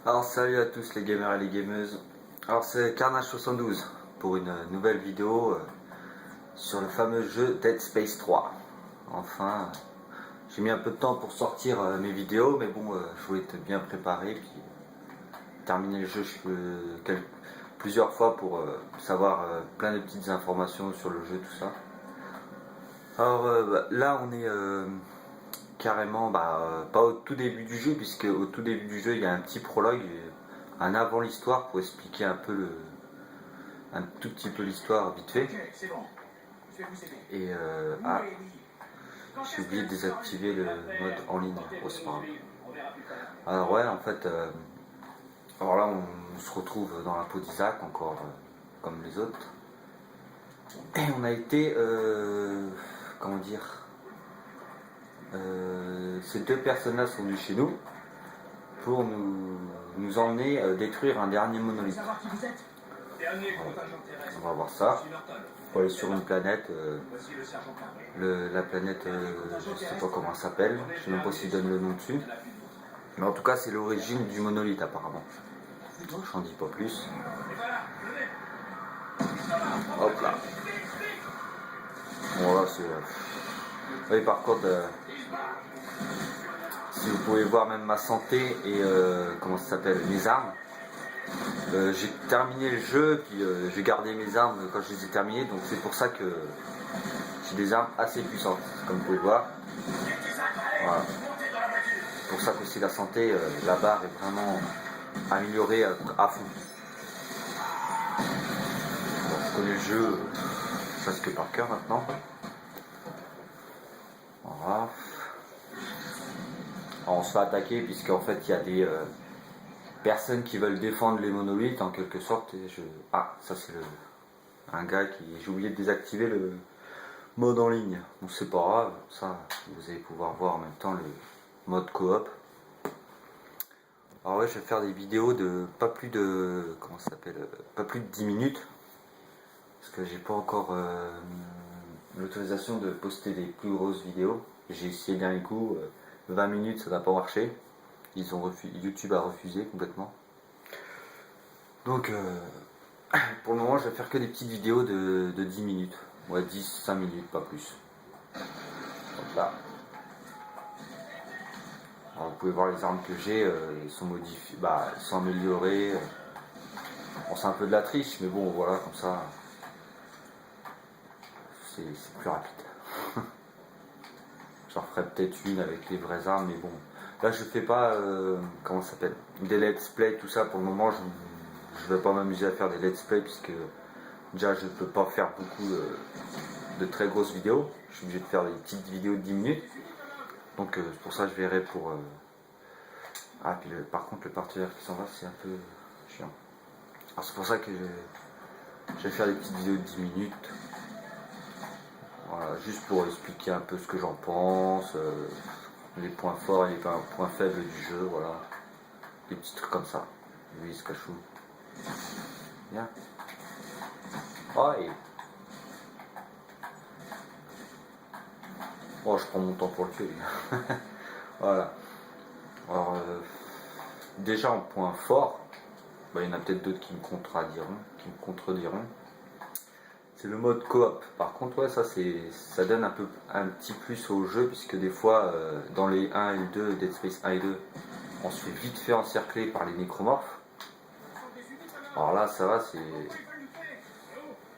Alors salut à tous les gamers et les gameuses. Alors c'est Carnage72 pour une nouvelle vidéo sur le fameux jeu Dead Space 3. Enfin, j'ai mis un peu de temps pour sortir mes vidéos, mais bon, je voulais être bien préparé puis terminer le jeu plusieurs fois pour savoir plein de petites informations sur le jeu, tout ça. Alors là on est carrément pas au tout début du jeu, puisque au tout début du jeu il y a un petit prologue, un avant l'histoire pour expliquer un tout petit peu l'histoire vite fait. Et j'ai oublié de désactiver le mode en ligne. Oh, c'est pas grave. Alors ouais, en fait, alors là on se retrouve dans la peau d'Isaac encore comme les autres. Et on a été, comment dire, ces deux personnes-là sont venues chez nous pour nous emmener détruire un dernier monolithe. On va voir ça. On va aller sur une planète. La planète, je sais pas comment elle s'appelle. Je sais même pas s'il donne le nom dessus. Mais en tout cas, c'est l'origine du monolithe apparemment. J'en dis pas plus. Hop là. Bon là c'est... Oui, par contre, si vous pouvez voir même ma santé et comment ça s'appelle, mes armes. J'ai terminé le jeu, puis j'ai gardé mes armes quand je les ai terminées, donc c'est pour ça que j'ai des armes assez puissantes, comme vous pouvez le voir. Voilà. C'est pour ça qu'aussi la santé, la barre est vraiment améliorée à fond. Bon, je connais le jeu presque par cœur maintenant. Voilà. Alors, on se fait attaquer puisqu'en fait il y a des personnes qui veulent défendre les monolithes en quelque sorte. Et ah, ça c'est un gars qui... J'ai oublié de désactiver le mode en ligne. Bon, c'est pas grave, ça vous allez pouvoir voir en même temps le mode coop. Alors ouais, je vais faire des vidéos de pas plus de... Comment ça s'appelle, pas plus de 10 minutes. Parce que j'ai pas encore l'autorisation de poster des plus grosses vidéos. J'ai essayé le dernier coup, 20 minutes ça n'a pas marché. YouTube a refusé complètement. Donc pour le moment je vais faire que des petites vidéos de 10 minutes. Ouais, 10-5 minutes, pas plus. Donc là. Alors, vous pouvez voir les armes que j'ai, elles sont modifiées, elles sont améliorées. Bon, c'est un peu de la triche, mais bon voilà, comme ça c'est plus rapide. J'en ferai peut-être une avec les vraies armes, mais bon. Là je fais pas comment ça s'appelle, des let's play, tout ça. Pour le moment je vais pas m'amuser à faire des let's play, puisque déjà je peux pas faire beaucoup de très grosses vidéos. Je suis obligé de faire des petites vidéos de 10 minutes. Donc c'est pour ça que je verrai pour... Ah, puis par contre le partenaire qui s'en va, c'est un peu chiant. Alors c'est pour ça que je vais faire des petites vidéos de 10 minutes. Voilà, juste pour expliquer un peu ce que j'en pense, les points forts et les points faibles du jeu, voilà. Des petits trucs comme ça. Lui il se cache où? Bien. Oh, et... Oh, je prends mon temps pour le tuer. Voilà. Alors, déjà en point fort, il y en a peut-être d'autres qui me contrediront. C'est le mode coop. Par contre, ouais, ça donne un petit plus au jeu, puisque des fois, dans les 1 et le 2, Dead Space 1 et 2, on se fait vite fait encercler par les nécromorphes. Alors là, ça va,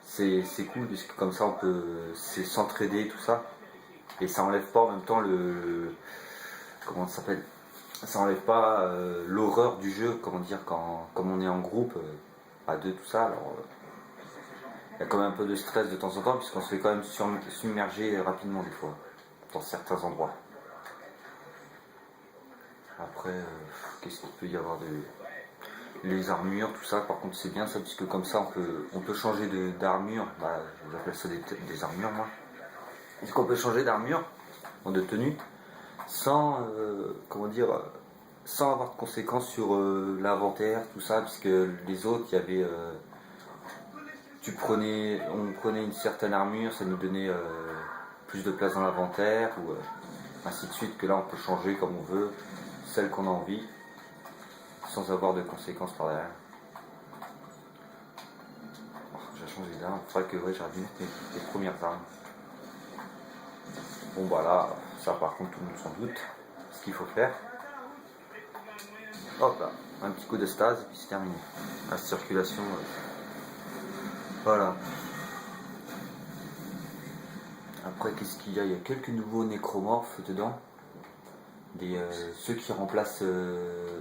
c'est cool, puisque comme ça, on peut s'entraider, tout ça. Et ça enlève pas en même temps comment ça s'appelle, ça enlève pas l'horreur du jeu, comment dire, comme on est en groupe, à deux, tout ça. Alors il y a quand même un peu de stress de temps en temps, puisqu'on se fait quand même submerger rapidement des fois dans certains endroits. Après qu'est-ce qu'il peut y avoir les armures, tout ça, par contre c'est bien ça, puisque comme ça on peut changer d'armure. J'appelle ça des armures, moi. Est-ce qu'on peut changer d'armure, de tenue, sans comment dire, sans avoir de conséquences sur l'inventaire, tout ça, puisque les autres, il y avait on prenait une certaine armure, ça nous donnait plus de place dans l'inventaire, ou ainsi de suite, que là on peut changer comme on veut, celle qu'on a envie, sans avoir de conséquences par derrière. Oh, j'ai changé d'arme, il faudrait que ouais, j'aurais dû mettre les premières armes. Bon bah là, ça par contre tout le monde s'en doute, ce qu'il faut faire. Hop là, un petit coup de stase et puis c'est terminé. La circulation, voilà. Après qu'est-ce qu'il y a? Il y a quelques nouveaux nécromorphes dedans. Ceux qui remplacent,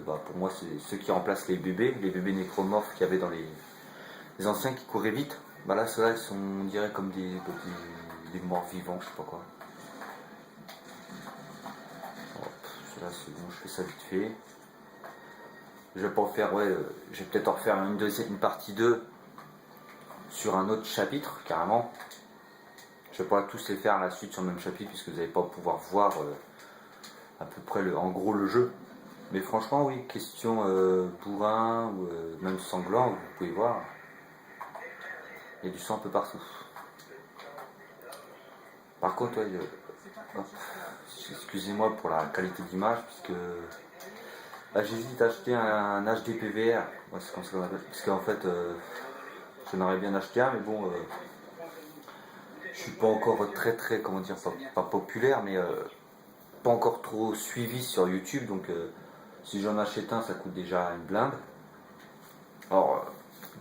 pour moi c'est ceux qui remplacent les bébés nécromorphes qu'il y avait dans les anciens qui couraient vite. Bah là ceux-là ils sont on dirait comme des morts vivants, je sais pas quoi. Ceux-là c'est bon, je fais ça vite fait. Je vais pas en faire, je vais peut-être en refaire une partie 2 sur un autre chapitre carrément. Je vais pas tous les faire à la suite sur le même chapitre puisque vous n'allez pas pouvoir voir à peu près en gros le jeu. Mais franchement oui, question bourrin ou même sanglant, vous pouvez voir. Il y a du sang un peu partout. Par contre, excusez-moi pour la qualité d'image puisque là j'hésite à acheter un HD PVR. Ouais, c'est comme ça qu'on appelle. Parce qu'en fait je n'aurais bien acheté un mais bon je suis pas encore très comment dire, pas populaire mais pas encore trop suivi sur YouTube, donc si j'en achète un ça coûte déjà une blinde. Alors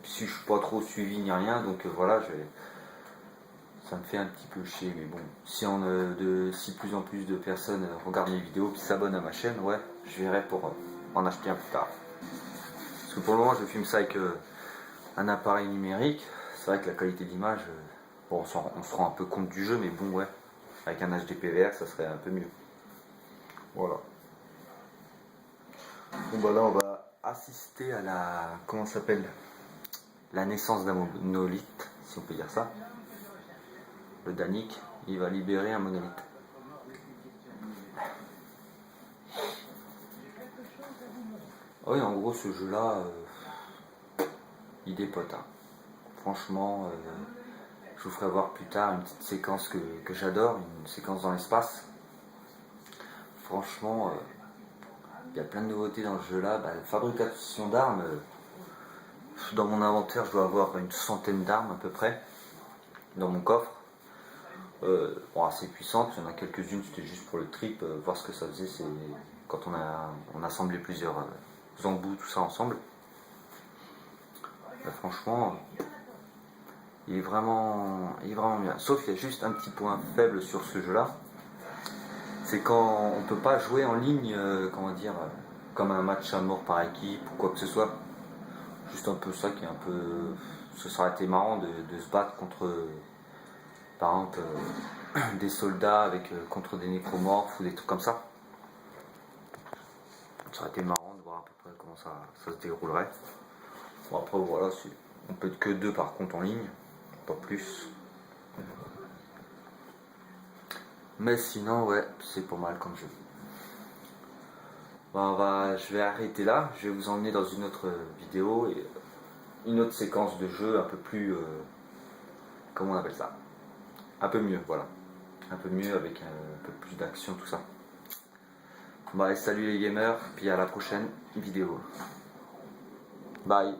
si je suis pas trop suivi ni rien, donc voilà, ça me fait un petit peu chier, mais bon, si plus en plus de personnes regardent mes vidéos qui s'abonnent à ma chaîne, ouais, je verrai pour en acheter un plus tard. Parce que pour le moment je filme ça avec un appareil numérique, c'est vrai que la qualité d'image, bon, on se rend un peu compte du jeu, mais bon ouais, avec un HD PVR ça serait un peu mieux. Voilà. Bon bah là on va assister à comment ça s'appelle, la naissance d'un monolithe, si on peut dire ça. Le Danik, il va libérer un monolithe. Oui, en gros ce jeu là, il dépote. Hein. Franchement, je vous ferai voir plus tard une petite séquence que j'adore, une séquence dans l'espace. Franchement, il y a plein de nouveautés dans ce jeu là. La fabrication d'armes, dans mon inventaire je dois avoir une centaine d'armes à peu près dans mon coffre. Bon, assez puissante, il y en a quelques-unes, c'était juste pour le trip, voir ce que ça faisait, c'est quand on assemblait plusieurs embouts, tout ça ensemble. Franchement, il est vraiment bien. Sauf qu'il y a juste un petit point faible sur ce jeu-là, c'est quand on peut pas jouer en ligne, comment dire, comme un match à mort par équipe ou quoi que ce soit. Juste un peu ça qui est un peu, ce serait été marrant de se battre contre, par exemple, des soldats contre des nécromorphes ou des trucs comme ça. Ça aurait été marrant de voir à peu près comment ça se déroulerait. Bon après voilà, on peut être que deux par contre en ligne, pas plus. Mais sinon ouais, c'est pas mal comme jeu. Bon, je vais arrêter là, je vais vous emmener dans une autre vidéo et une autre séquence de jeu un peu plus, comment on appelle ça, un peu mieux, voilà, un peu mieux avec un peu plus d'action, tout ça. Salut les gamers, puis à la prochaine vidéo. Bye.